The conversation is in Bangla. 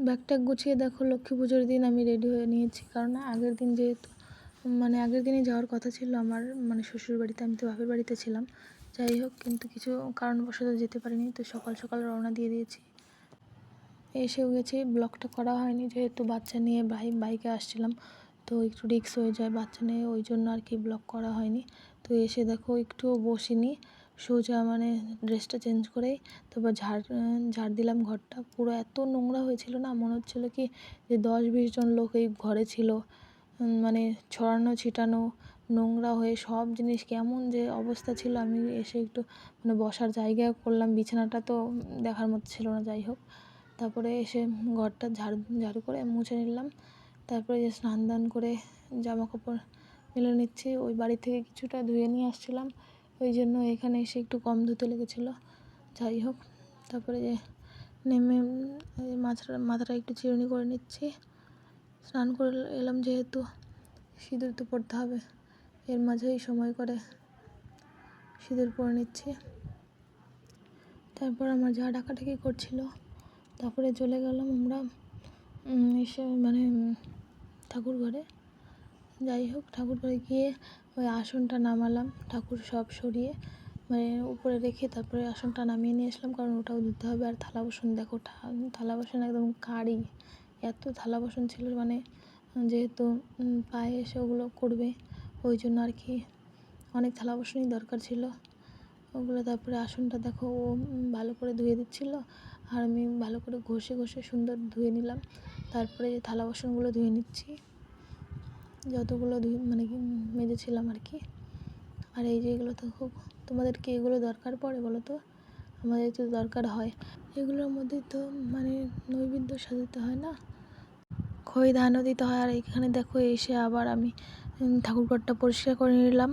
ব্যাগ ট্যাগ গুছিয়ে দেখো লক্ষ্মী পুজোর দিন আমি রেডি হয়ে নিয়েছি, কারণ আগের দিন যেহেতু আগের দিনই যাওয়ার কথা ছিল আমার শ্বশুর বাড়িতে, আমি তো বাপের বাড়িতে ছিলাম। যাই হোক, কিন্তু কিছু কারণবশত যেতে পারিনি, তো সকাল সকাল রওনা দিয়ে দিয়েছি। এসেও গেছি, ব্লগটা করা হয়নি যেহেতু বাচ্চা নিয়ে বাইকে আসছিলাম, তো একটু রিস্ক হয়ে যায় বাচ্চা নিয়ে, ওই জন্য আর কি ব্লগ করা হয়নি। তো এসে দেখো একটুও বসিনি, সোজা ড্রেসটা চেঞ্জ করেই তারপর ঝাড় দিলাম ঘরটা। পুরো এত নোংরা হয়েছিল না, মনে হচ্ছিলো কি যে 10-20 জন লোক এই ঘরে ছিল। ছড়ানো ছিটানো নোংরা হয়ে সব জিনিস কেমন যে অবস্থা ছিল। আমি এসে একটু বসার জায়গা করলাম, বিছানাটা তো দেখার মতো ছিল না। যাই হোক, তারপরে এসে ঘরটা ঝাড়ু করে মুছে নিলাম। তারপরে যে স্নান দান করে জামা কাপড় মেলে নিচ্ছি। ওই বাড়ি থেকে কিছুটা ধুয়ে নিয়ে আসছিলাম, ওই জন্য এখানে এসে একটু কম ধুতে লেগেছিলো। যাই হোক, তারপরে যে নেমে মাথাটা একটু চিরুনি করে নিচ্ছি। স্নান করে এলাম যেহেতু সিঁদুর তো পরতে হবে, এর মাঝেই সময় করে সিঁদুর পরে নিচ্ছি। তারপর আমার যা ডাকাডাকি করছিল, তারপরে চলে গেলাম আমরা এসে ঠাকুর ঘরে। যাই হোক, ঠাকুর ঘরে গিয়ে ওই আসনটা নামালাম, ঠাকুর সব সরিয়ে উপরে রেখে তারপরে আসনটা নামিয়ে নিয়ে আসলাম, কারণ ওটাও ধুতে হবে। আর থালা বাসন দেখো, থালা বাসন একদম কারি, এত থালা বাসন ছিল, যেহেতু পায়ে এসে ওগুলো করবে, ওই জন্য আর কি অনেক থালা বাসনই দরকার ছিল ওগুলো। তারপরে আসনটা দেখো ও ভালো করে ধুয়ে দিচ্ছিলো, আর আমি ভালো করে ঘষে সুন্দর ধুয়ে নিলাম। তারপরে যে থালা বাসনগুলো ধুয়ে নিচ্ছি, যতগুলো মেজেছিলাম আর কি। আর এই যে এগুলো তো তোমাদেরকে এগুলো দরকার পড়ে বলো তো? আমাদের তো দরকার হয়। এগুলোর মধ্যে তো নৈবেদ্য সাজাতে হয় না, খই ধানও দিতে হয়। আর এখানে দেখো এসে আবার আমি ঠাকুরঘরটা পরিষ্কার করে নিলাম।